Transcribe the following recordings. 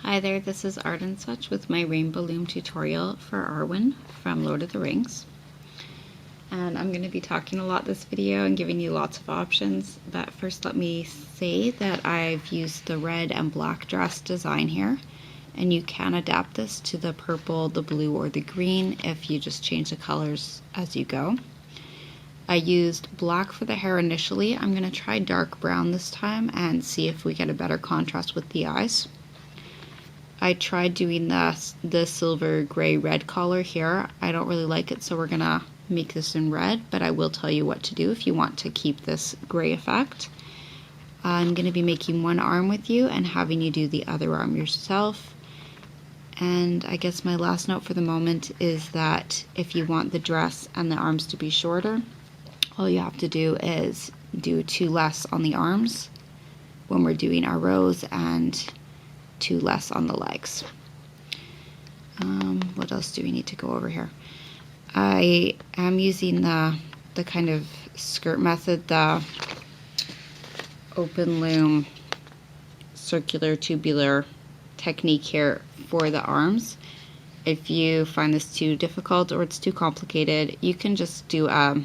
Hi there, this is Art and Such with my Rainbow Loom tutorial for Arwen from Lord of the Rings. And I'm going to be talking a lot this video and giving you lots of options, but first let me say that I've used the red and black dress design here, and you can adapt this to the purple, the blue, or the green if you just change the colors as you go. I used black for the hair initially. I'm going to try dark brown this time and see if we get a better contrast with the eyes. I tried doing the silver gray red collar here. I don't really like it, so we're gonna make this in red, but I will tell you what to do if you want to keep this gray effect. I'm gonna be making one arm with you and having you do the other arm yourself. And I guess my last note for the moment is that if you want the dress and the arms to be shorter, all you have to do is do 2 less on the arms when we're doing our rows and 2 less on the legs. What else do we need to go over here? I am using the kind of skirt method, the open loom circular tubular technique here for the arms. If you find this too difficult or it's too complicated, you can just do a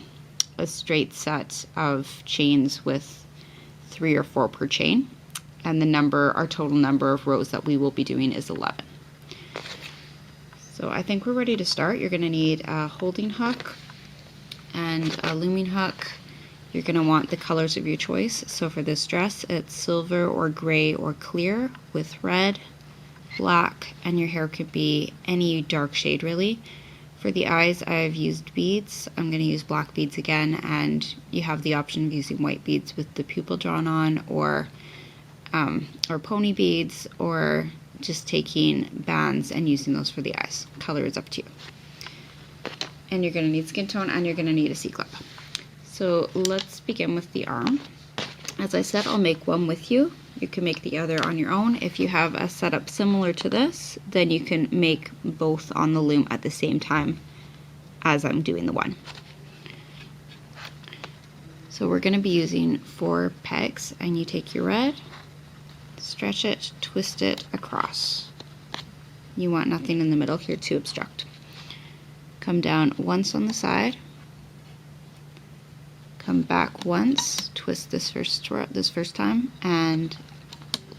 straight set of chains with 3 or 4 per chain. And our total number of rows that we will be doing is 11. So I think we're ready to start. You're going to need a holding hook and a looming hook. You're going to want the colors of your choice. So for this dress, it's silver or gray or clear with red, black, and your hair could be any dark shade really. For the eyes, I've used beads. I'm going to use black beads again, and you have the option of using white beads with the pupil drawn on, or pony beads, or just taking bands and using those for the eyes. Color is up to you. And you're going to need skin tone, and you're going to need a C-clip. So let's begin with the arm. As I said, I'll make one with you. You can make the other on your own. If you have a setup similar to this, then you can make both on the loom at the same time as I'm doing the one. So we're going to be using 4 pegs, and you take your red, stretch it, twist it across. You want nothing in the middle here to obstruct. Come down once on the side, come back once, twist this first time, and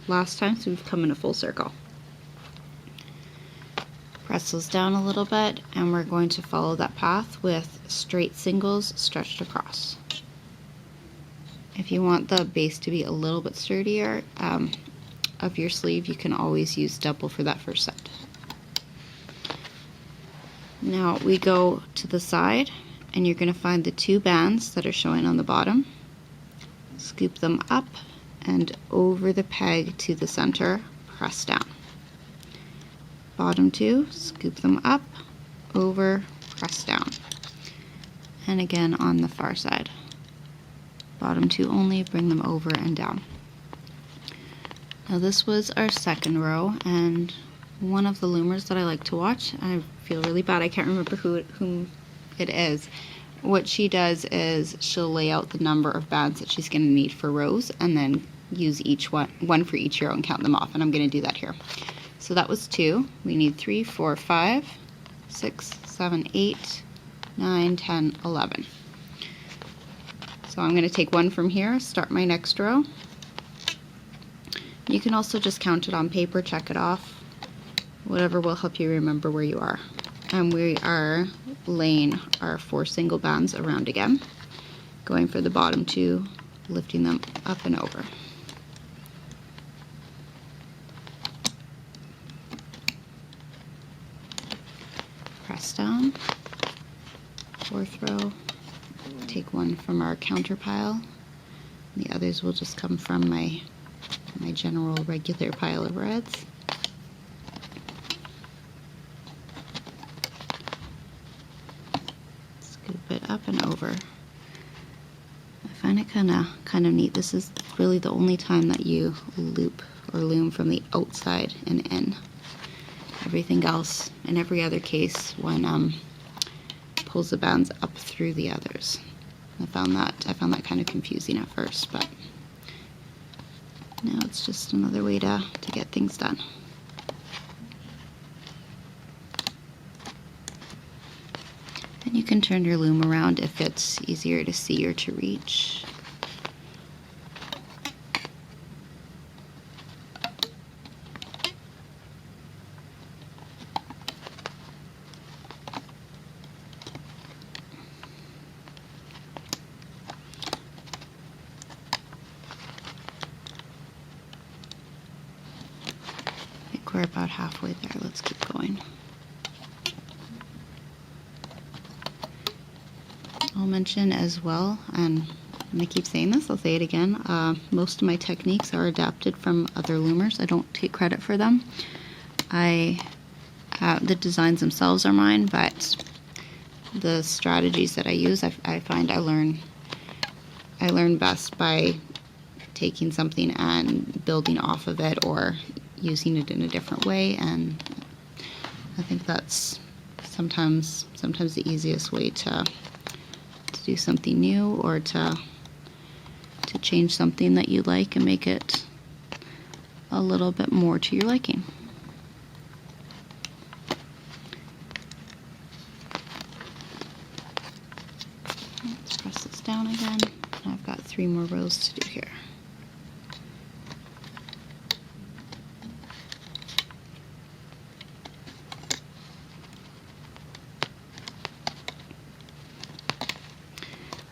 last time, so we've come in a full circle. Press those down a little bit, and we're going to follow that path with straight singles stretched across. If you want the base to be a little bit sturdier of your sleeve, you can always use double for that first set. Now we go to the side, and you're going to find the 2 bands that are showing on the bottom. Scoop them up and over the peg to the center, press down. Bottom 2, scoop them up, over, press down. And again on the far side. Bottom 2 only, bring them over and down. Now this was our second row, and one of the loomers that I like to watch, I feel really bad, I can't remember whom it is. What she does is she'll lay out the number of bands that she's going to need for rows, and then use each one for each row and count them off, and I'm going to do that here. So that was 2. We need 3, 4, 5, 6, 7, 8, 9, 10, 11. So I'm going to take 1 from here, start my next row. You can also just count it on paper, check it off, whatever will help you remember where you are. And we are laying our 4 single bands around again, going for the bottom 2, lifting them up and over. Press down, 4th row, take 1 from our counter pile, the others will just come from my general regular pile of reds. Scoop it up and over. I find it kind of neat. This is really the only time that you loop or loom from the outside and in. Everything else, in every other case, one pulls the bands up through the others. I found that kind of confusing at first, but now it's just another way to get things done. can turn your loom around if it's easier to see or to reach. I think we're about halfway there. Let's keep going. I'll mention as well, and I keep saying this, I'll say it again, most of my techniques are adapted from other loomers. I don't take credit for them. The designs themselves are mine, but the strategies that I use, I find I learn best by taking something and building off of it or using it in a different way, and I think that's sometimes the easiest way to do something new, or to change something that you like and make it a little bit more to your liking. Let's press this down again. I've got 3 more rows to do here.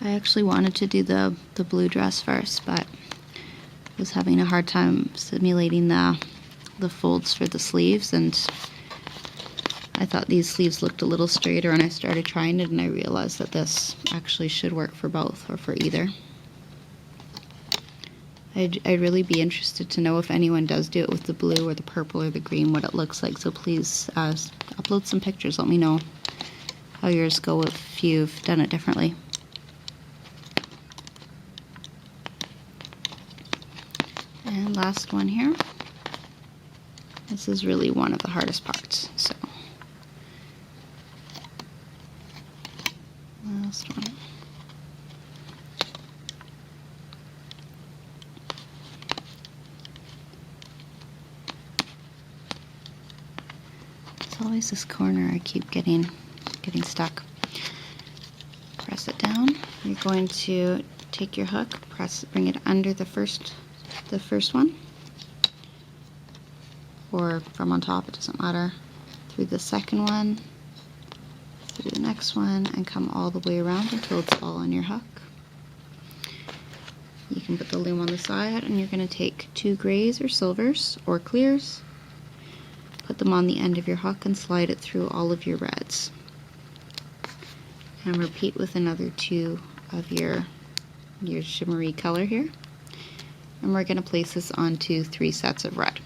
I actually wanted to do the blue dress first, but was having a hard time simulating the folds for the sleeves, and I thought these sleeves looked a little straighter, and I started trying it and I realized that this actually should work for both, or for either. I'd really be interested to know if anyone does do it with the blue or the purple or the green, what it looks like, so please upload some pictures. Let me know how yours go if you've done it differently. And last one here. This is really one of the hardest parts. So, last one. It's always this corner I keep getting stuck. Press it down. You're going to take your hook, bring it under the first one, or from on top, it doesn't matter, through the second one, through the next one, and come all the way around until it's all on your hook. You can put the loom on the side, and you're going to take 2 grays or silvers or clears, put them on the end of your hook and slide it through all of your reds, and repeat with another 2 of your shimmery color here. And we're going to place this onto 3 sets of red.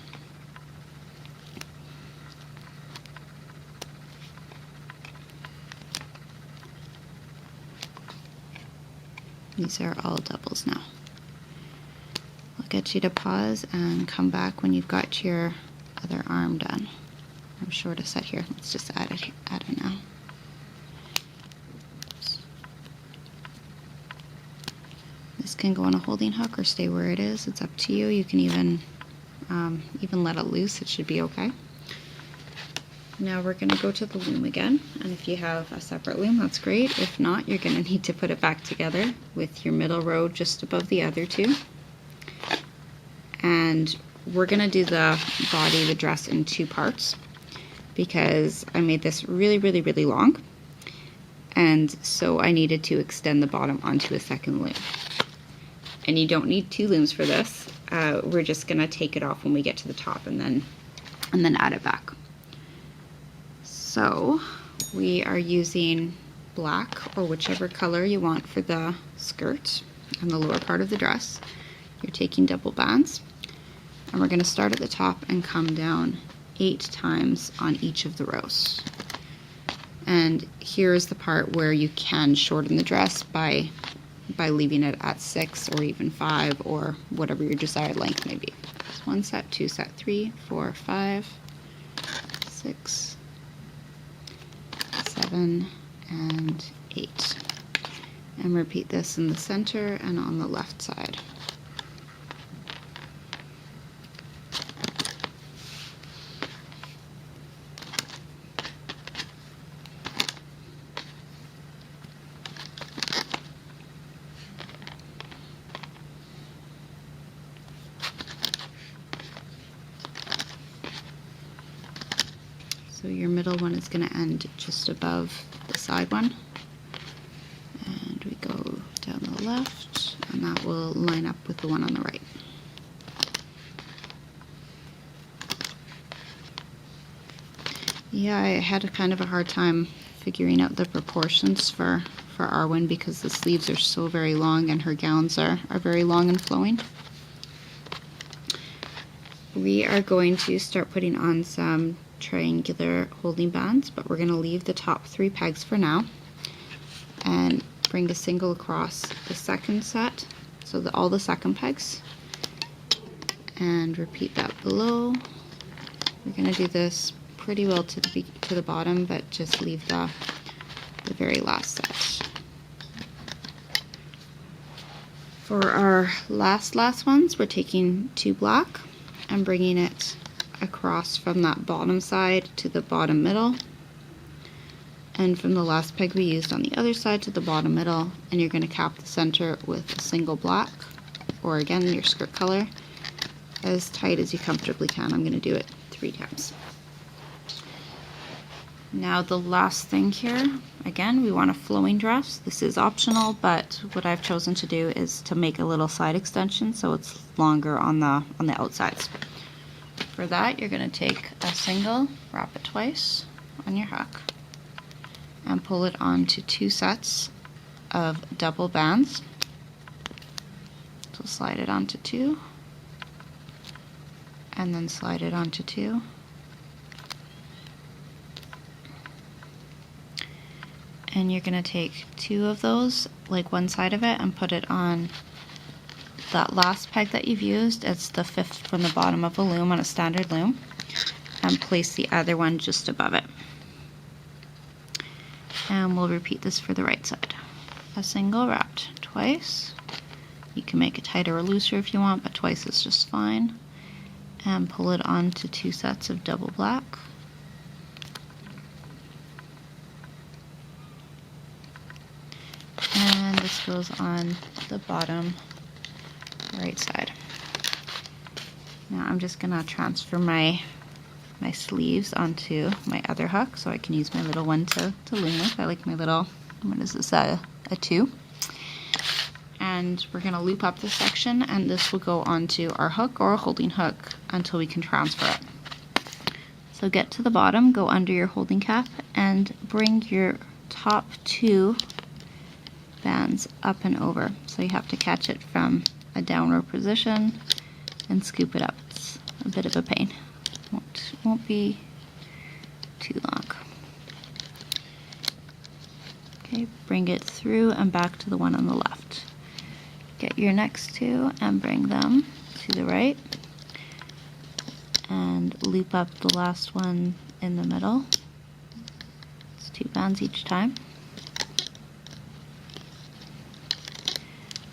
These are all doubles now. I'll get you to pause and come back when you've got your other arm done. I'm short a set here. Let's just add it now. This can go on a holding hook or stay where it is. It's up to you. You can even let it loose. It should be okay. Now we're going to go to the loom again, and if you have a separate loom, that's great. If not, you're going to need to put it back together with your middle row just above the other 2. And we're going to do the body, the dress, in 2 parts, because I made this really, really, really long, and so I needed to extend the bottom onto a second loom. And you don't need 2 looms for this. We're just going to take it off when we get to the top and then add it back. So we are using black, or whichever color you want for the skirt and the lower part of the dress. You're taking double bands, and we're going to start at the top and come down 8 times on each of the rows. And here's the part where you can shorten the dress by leaving it at 6 or even 5, or whatever your desired length may be. So 1 set, 2 set, 3, 4, 5, 6, 7, and 8. And repeat this in the center and on the left side. So your middle one is going to end just above the side one. And we go down the left, and that will line up with the one on the right. Yeah, I had kind of a hard time figuring out the proportions for Arwen because the sleeves are so very long and her gowns are very long and flowing. We are going to start putting on some triangular holding bands, but we're going to leave the top 3 pegs for now and bring a single across the second set, so all the second pegs, and repeat that below. We're going to do this pretty well to the bottom, but just leave the very last set. For our last ones, we're taking 2 black and bringing it across from that bottom side to the bottom middle, and from the last peg we used on the other side to the bottom middle, and you're going to cap the center with a single black, or again your skirt color, as tight as you comfortably can. I'm going to do it 3 times. Now the last thing here, again, we want a flowing dress. This is optional, but what I've chosen to do is to make a little side extension so it's longer on the outsides. For that, you're going to take a single, wrap it twice on your hook, and pull it onto 2 sets of double bands. So slide it onto 2, and then slide it onto 2. And you're going to take 2 of those, like one side of it, and put it on that last peg that you've used. It's the 5th from the bottom of a loom on a standard loom, and place the other one just above it. And we'll repeat this for the right side. A single wrapped twice. You can make it tighter or looser if you want, but twice is just fine. And pull it onto 2 sets of double black. And this goes on the bottom right side. Now I'm just gonna transfer my sleeves onto my other hook so I can use my little one to loom with. I like my little, what is this, a 2. And we're gonna loop up this section, and this will go onto our hook or a holding hook until we can transfer it. So get to the bottom, go under your holding cap, and bring your top 2 bands up and over. So you have to catch it from a downward position and scoop it up. It's a bit of a pain. Won't be too long. Okay, bring it through and back to the one on the left. Get your next 2 and bring them to the right, and loop up the last one in the middle. It's 2 bands each time.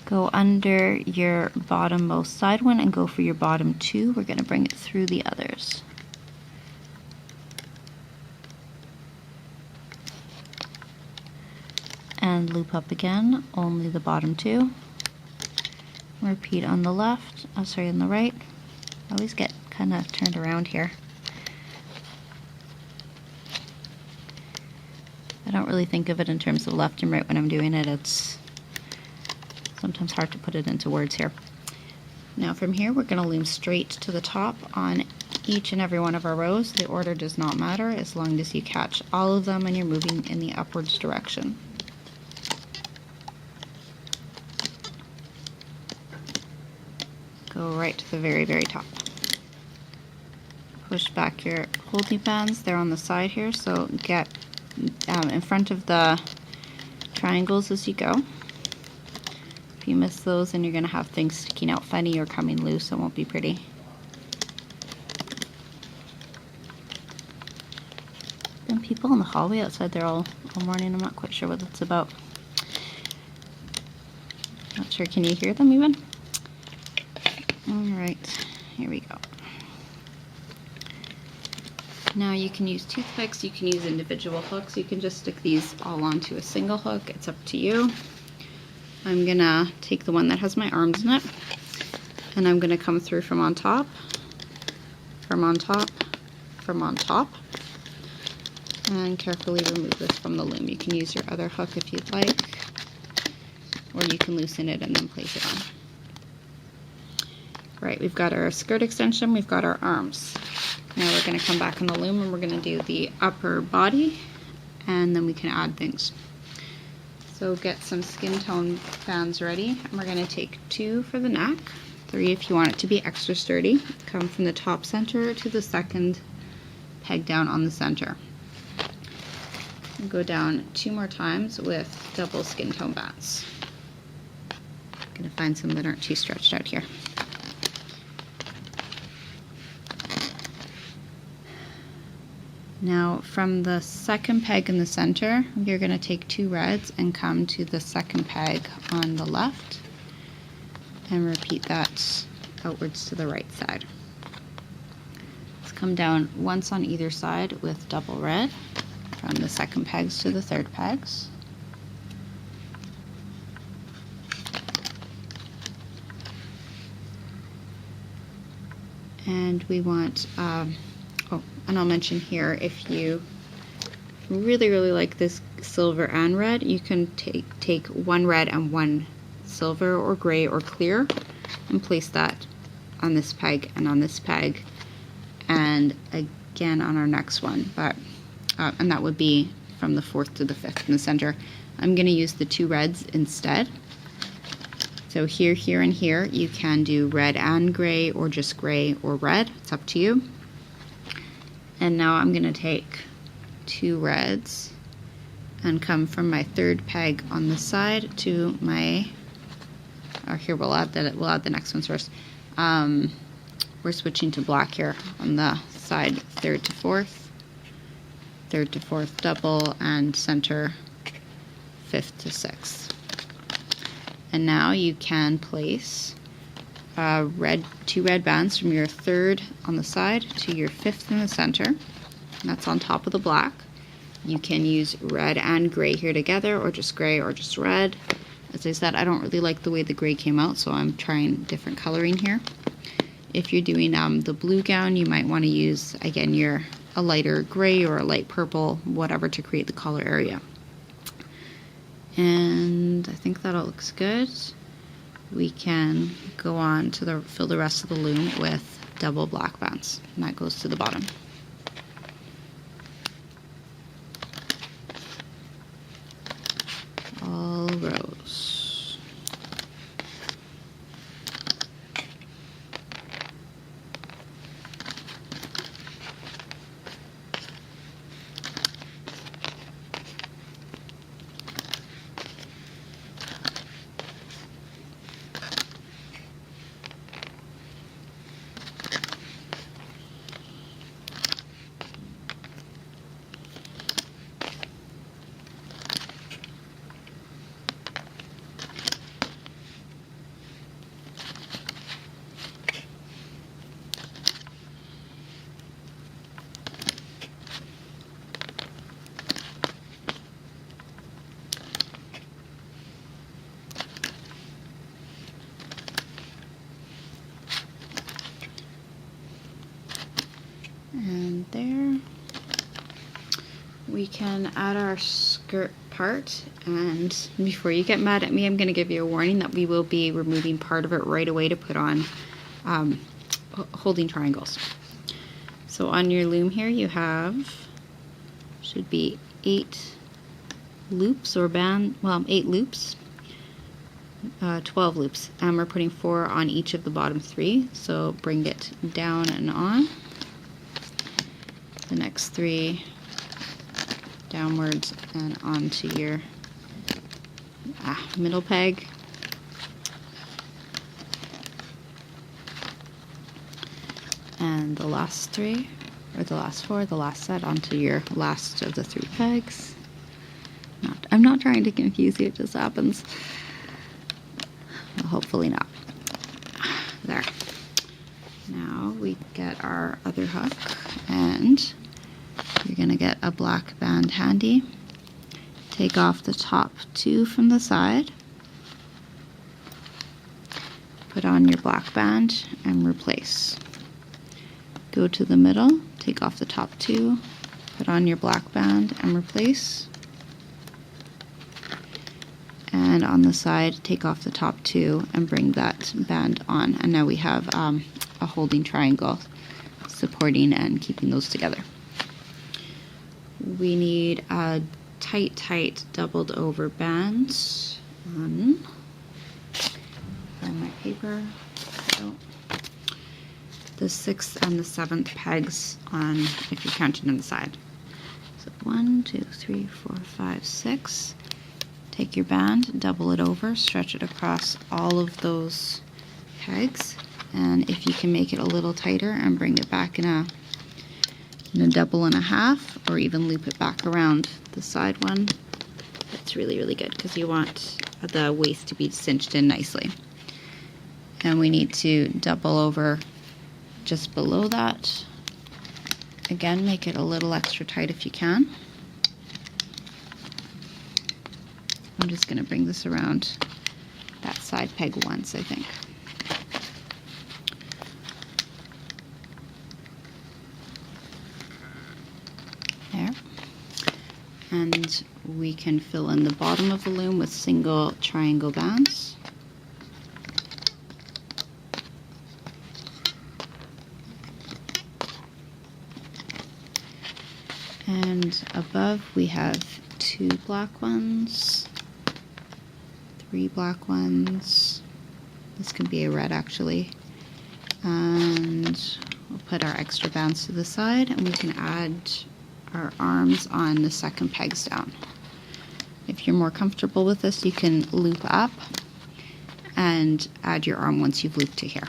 Go under your bottommost side one and go for your bottom 2. We're going to bring it through the others. And loop up again, only the bottom 2. Repeat on the left, on the right. I always get kind of turned around here. I don't really think of it in terms of left and right when I'm doing it. It's sometimes hard to put it into words here. Now from here we're going to loom straight to the top on each and every one of our rows. The order does not matter as long as you catch all of them and you're moving in the upwards direction. Go right to the very, very top. Push back your holding bands. They're on the side here, so get in front of the triangles as you go. If you miss those, then you're going to have things sticking out funny or coming loose. It won't be pretty. Been people in the hallway outside there all morning. I'm not quite sure what that's about. Not sure. Can you hear them even? Alright, here we go. Now you can use toothpicks, you can use individual hooks, you can just stick these all onto a single hook. It's up to you. I'm gonna take the one that has my arms in it, and I'm gonna come through from on top, from on top, from on top, and carefully remove this from the loom. You can use your other hook if you'd like, or you can loosen it and then place it on. Right, we've got our skirt extension, we've got our arms. Now we're going to come back on the loom and we're going to do the upper body, and then we can add things. So get some skin tone bands ready, and we're going to take 2 for the neck, 3 if you want it to be extra sturdy. Come from the top center to the second peg down on the center. And go down 2 more times with double skin tone bands. I'm going to find some that aren't too stretched out here. Now from the second peg in the center, you're going to take 2 reds and come to the second peg on the left and repeat that outwards to the right side. Let's come down once on either side with double red from the second pegs to the third pegs. And we want and I'll mention here, if you really like this silver and red, you can take 1 red and 1 silver or gray or clear and place that on this peg and on this peg, and again on our next one. But and that would be from the 4th to the 5th in the center. I'm going to use the 2 reds instead. So here, here, and here, you can do red and gray, or just gray or red. It's up to you. And now I'm going to take 2 reds and come from my third peg on the side to my, or here we'll add the next ones first. We're switching to black here on the side, 3rd to 4th, 3rd to 4th double, and center 5th to 6th. And now you can place 2 red bands from your 3rd on the side to your 5th in the center. And that's on top of the black. You can use red and gray here together, or just gray or just red. As I said, I don't really like the way the gray came out, so I'm trying different coloring here. If you're doing the blue gown, you might want to use, again, a lighter gray or a light purple, whatever, to create the collar area. And I think that all looks good. We can go on to fill the rest of the loom with double black bands, and that goes to the bottom. All rows. And there. We can add our skirt part, and before you get mad at me, I'm going to give you a warning that we will be removing part of it right away to put on holding triangles. So on your loom here you have, should be 8 loops or 8 loops, 12 loops, and we're putting 4 on each of the bottom 3, so bring it down and on. The next 3 downwards and onto your middle peg. And the last 3, or the last 4, the last set onto your last of the 3 pegs. I'm not trying to confuse you, it just happens. Well, hopefully not. There. Now we get our other hook, and you're going to get a black band handy. Take off the top 2 from the side, put on your black band, and replace. Go to the middle, take off the top 2, Put on your black band and replace. And on the side, take off the top two and bring that band on. And now we have a holding triangle supporting and keeping those together. We need a tight doubled over band on my paper. So the 6th and the 7th pegs on, if you're counting on the side. So 1, 2, 3, 4, 5, 6. Take your band, double it over, stretch it across all of those pegs, and if you can make it a little tighter and bring it back in a double and a half, or even loop it back around the side one, that's really good because you want the waist to be cinched in nicely. And we need to double over just below that. Again, make it a little extra tight if you can. I'm just going to bring this around that side peg once, I think. There. And we can fill in the bottom of the loom with single triangle bands. And above we have 2 black ones, 3 black ones. This could be a red actually. And we'll put our extra bands to the side, and we can add our arms on the 2nd pegs down. If you're more comfortable with this, you can loop up and add your arm once you've looped to here.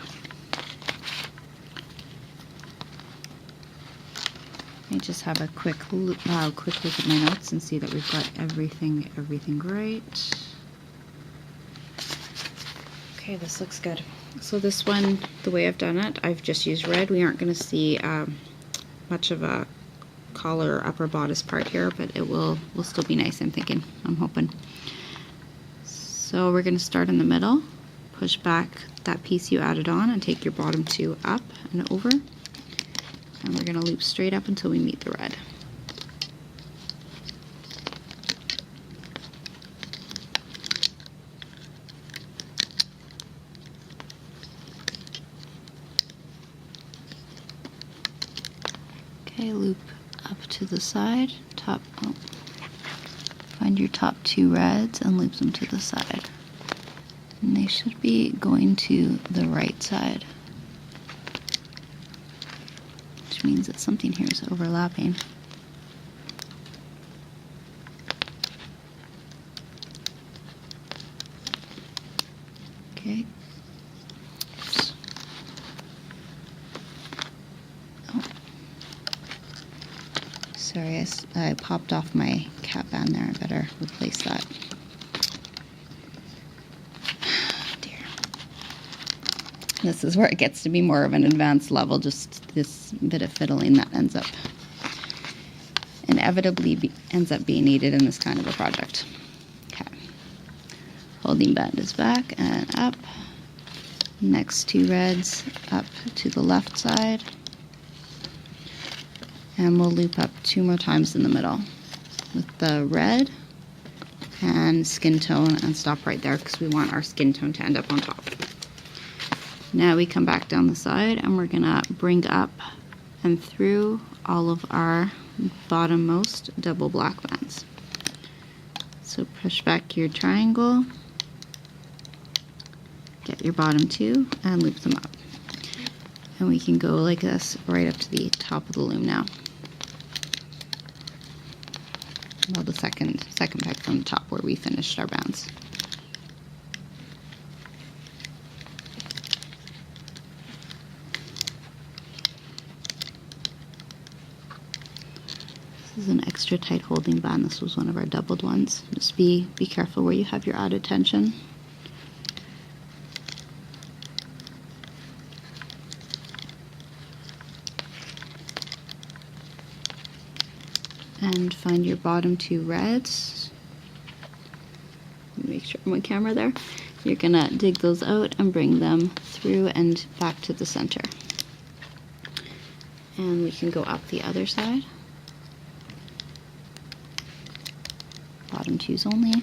Let me just have a quick look at my notes and see that we've got everything right. Okay, this looks good. So this one, the way I've done it, I've just used red. We aren't going to see much of a collar or upper bodice part here, but it will still be nice, I'm hoping. So we're going to start in the middle, push back that piece you added on, and take your bottom 2 up and over. And we're going to loop straight up until we meet the red. Okay, loop up to the side, find your top 2 reds and loop them to the side. And they should be going to the right side, which means that something here is overlapping. Okay. Oops. Oh. Sorry, I popped off my cap band there. I better replace that. Dear. This is where it gets to be more of an advanced level, just this bit of fiddling that inevitably ends up being needed in this kind of a project. Okay. Holding band is back and up. Next 2 reds up to the left side. And we'll loop up 2 more times in the middle with the red and skin tone, and stop right there because we want our skin tone to end up on top. Now we come back down the side and we're gonna bring up and through all of our bottommost double black bands. So push back your triangle, get your bottom 2 and loop them up. And we can go like this right up to the top of the loom now. Well, the second peg from the top where we finished our bands. This is an extra tight holding band. This was one of our doubled ones. Just be careful where you have your added tension. And find your bottom 2 reds. Make sure I'm on camera there. You're gonna dig those out and bring them through and back to the center. And we can go up the other side. bottom twos only.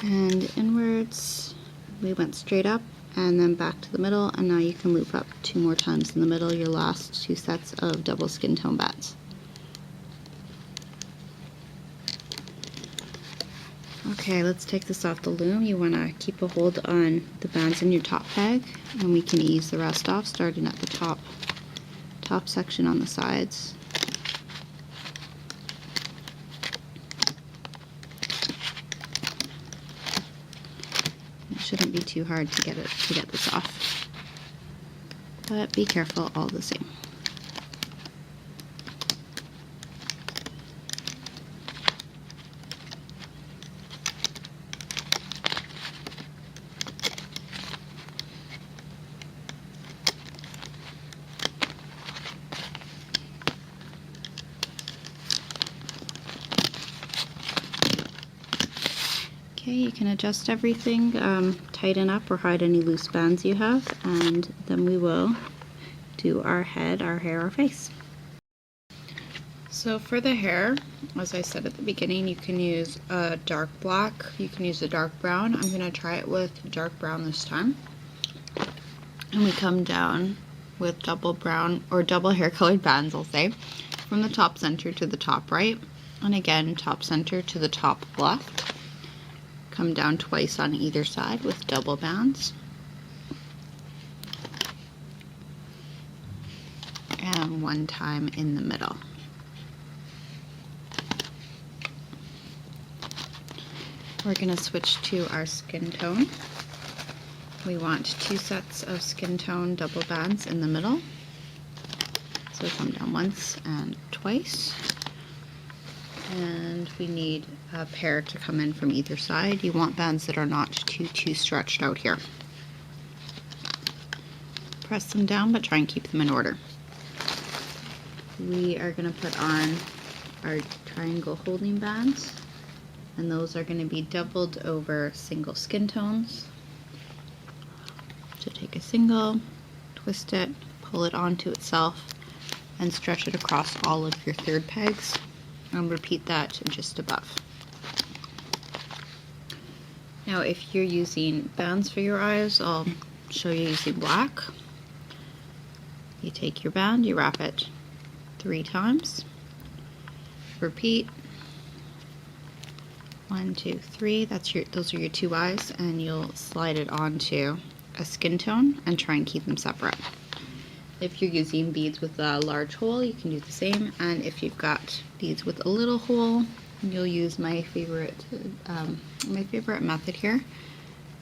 And inwards, we went straight up and then back to the middle, and now you can loop up 2 more times in the middle, your last 2 sets of double skin tone bands. Okay, let's take this off the loom. You want to keep a hold on the bands in your top peg, and we can ease the rest off starting at the top section on the sides. Shouldn't be too hard to get this off, but be careful all the same. Okay, you can adjust everything, tighten up or hide any loose bands you have, and then we will do our head, our hair, our face. So for the hair, as I said at the beginning, you can use a dark black, you can use a dark brown. I'm going to try it with dark brown this time. And we come down with double brown, or double hair colored bands, I'll say, from the top center to the top right, and again top center to the top left. Come down twice on either side with double bands. And 1 time in the middle. We're going to switch to our skin tone. We want 2 sets of skin tone double bands in the middle. So come down once and twice. And we need a pair to come in from either side. You want bands that are not too stretched out here. Press them down, but try and keep them in order. We are going to put on our triangle holding bands, and those are going to be doubled over single skin tones. So take a single, twist it, pull it onto itself, and stretch it across all of your third pegs. And repeat that just above. Now if you're using bands for your eyes, I'll show you using black. You take your band, you wrap it 3 times. Repeat. 1, 2, 3. Those are your 2 eyes, and you'll slide it onto a skin tone and try and keep them separate. If you're using beads with a large hole, you can do the same, and if you've got beads with a little hole, you'll use my favorite method here,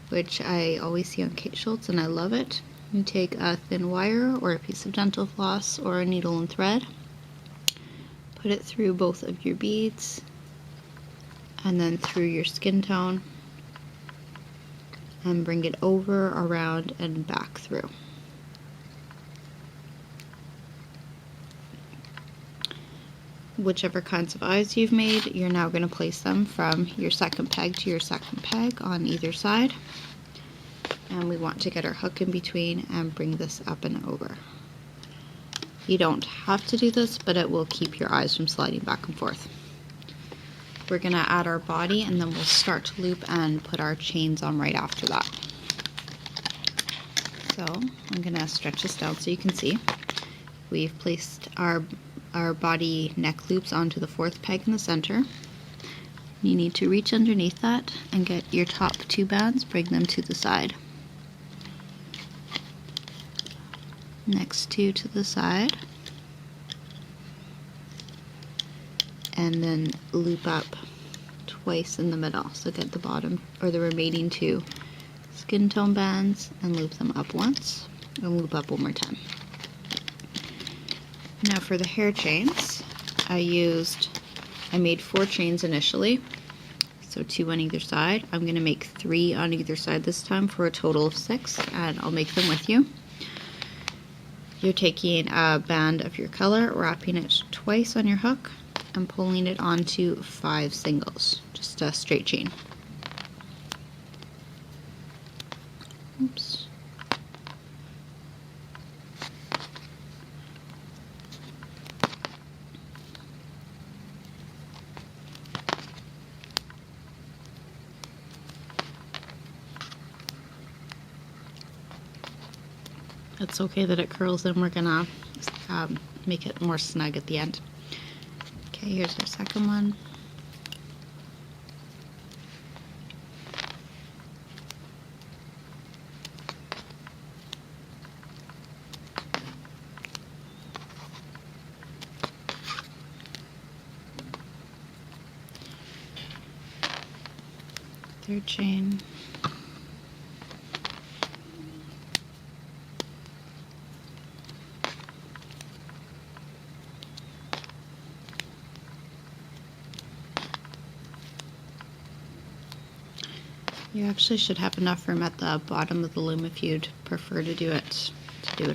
which I always see on Kate Schultz, and I love it. You take a thin wire or a piece of dental floss or a needle and thread, put it through both of your beads, and then through your skin tone, and bring it over, around, and back through. Whichever kinds of eyes you've made, you're now going to place them from your second peg to your second peg on either side. And we want to get our hook in between and bring this up and over. You don't have to do this, but it will keep your eyes from sliding back and forth. We're going to add our body, and then we'll start to loop and put our chains on right after that. So I'm going to stretch this down so you can see. We've placed our body neck loops onto the 4th peg in the center. You need to reach underneath that and get your top 2 bands, bring them to the side. Next 2 to the side. And then loop up twice in the middle. So get the bottom, or the remaining 2 skin tone bands, and loop them up once, and loop up 1 more time. Now for the hair chains, I made 4 chains initially, so 2 on either side. I'm going to make 3 on either side this time for a total of 6, and I'll make them with you. You're taking a band of your color, wrapping it twice on your hook, and pulling it onto 5 singles, just a straight chain. Oops. It's okay that it curls, and we're gonna make it more snug at the end. Okay, here's our second one. Third chain. You actually should have enough room at the bottom of the loom if you'd prefer to do it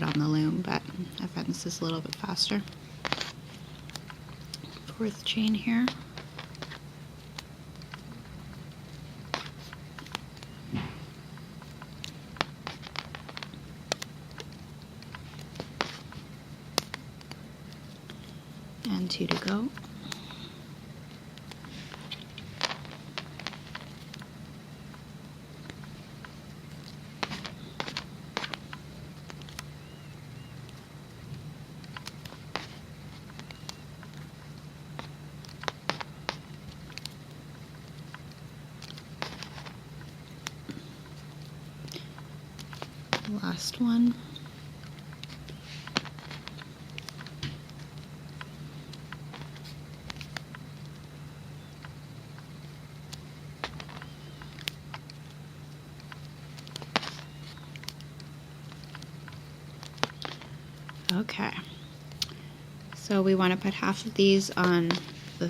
on the loom, but I find this is a little bit faster. 4th chain here. And 2 to go. Last one. Okay, so we want to put half of these on the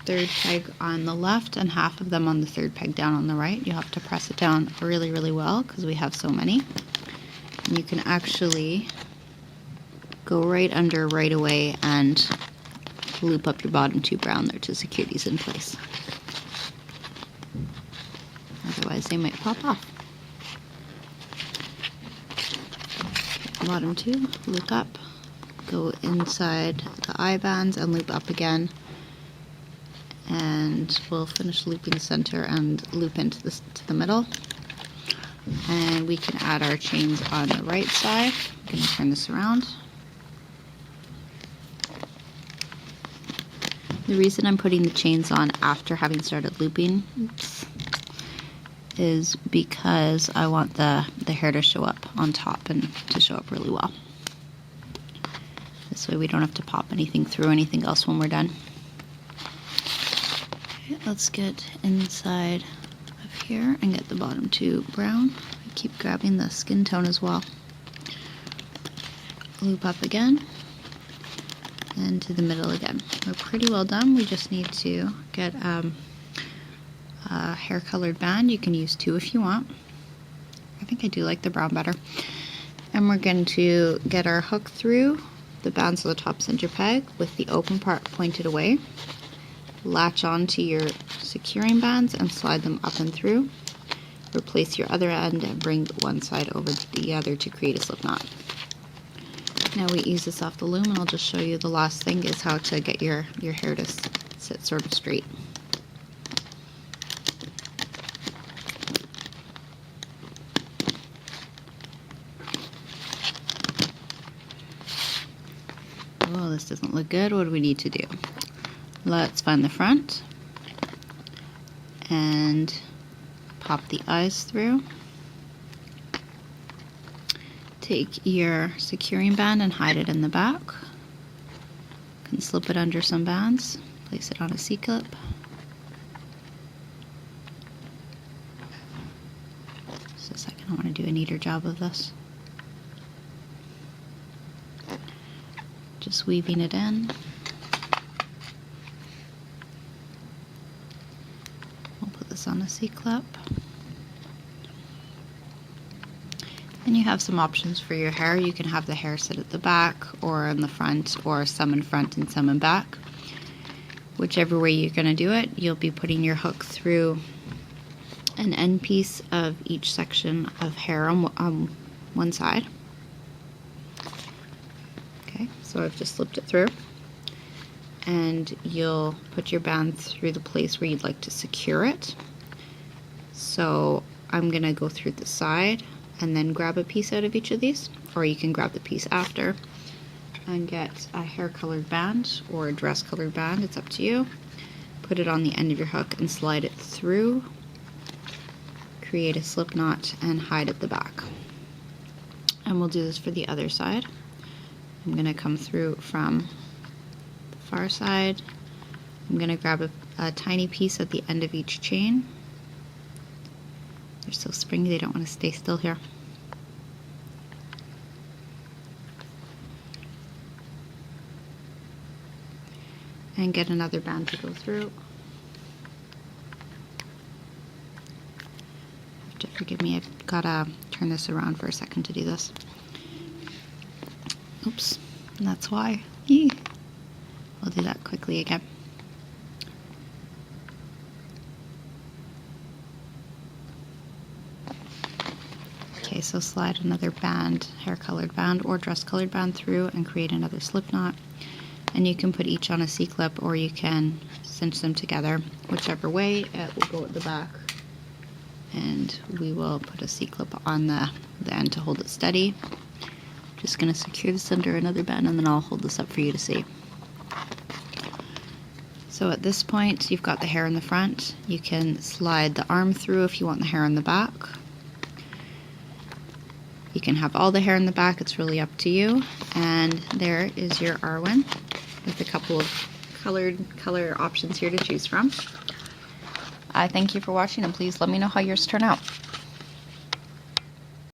3rd peg on the left and half of them on the 3rd peg down on the right. You have to press it down really, really well because we have so many. And you can actually go right under right away and loop up your bottom 2 brown there to secure these in place. Otherwise they might pop off. Bottom 2, loop up, go inside the eye bands and loop up again, and we'll finish looping the center and loop into to the middle. And we can add our chains on the right side. I'm going to turn this around. The reason I'm putting the chains on after having started looping is because I want the hair to show up on top and to show up really well. This way we don't have to pop anything through anything else when we're done. Okay, let's get inside of here and get the bottom 2 brown. I keep grabbing the skin tone as well. Loop up again and to the middle again. We're pretty well done. We just need to get a hair colored band. You can use 2 if you want. I think I do like the brown better. And we're going to get our hook through the bands of the top center peg with the open part pointed away. Latch onto your securing bands and slide them up and through. Replace your other end and bring one side over the other to create a slip knot. Now we ease this off the loom, and I'll just show you the last thing is how to get your hair to sit sort of straight. Oh, this doesn't look good. What do we need to do? Let's find the front and pop the eyes through. Take your securing band and hide it in the back. You can slip it under some bands, place it on a C-clip. Just a second, I want to do a neater job of this. Just weaving it in. this on a C-clip. And you have some options for your hair. You can have the hair sit at the back or in the front, or some in front and some in back. Whichever way you're going to do it, you'll be putting your hook through an end piece of each section of hair on one side. Okay, so I've just slipped it through. And you'll put your band through the place where you'd like to secure it. So I'm going to go through the side and then grab a piece out of each of these, or you can grab the piece after and get a hair colored band or a dress colored band, it's up to you. Put it on the end of your hook and slide it through, create a slip knot and hide at the back. And we'll do this for the other side. I'm going to come through from the far side. I'm going to grab a tiny piece at the end of each chain. They're so springy, they don't want to stay still here. And get another band to go through. You have to forgive me, I've got to turn this around for a second to do this. Oops, and that's why. Yee. We'll do that quickly again. Okay, so slide another band, hair colored band or dress colored band through and create another slip knot. And you can put each on a C-clip or you can cinch them together. Whichever way, it will go at the back. And we will put a C-clip on the end to hold it steady. Just going to secure this under another band and then I'll hold this up for you to see. So at this point, you've got the hair in the front. You can slide the arm through if you want the hair in the back. You can have all the hair in the back, it's really up to you. And there is your Arwen with a couple of color options here to choose from. I thank you for watching and please let me know how yours turn out.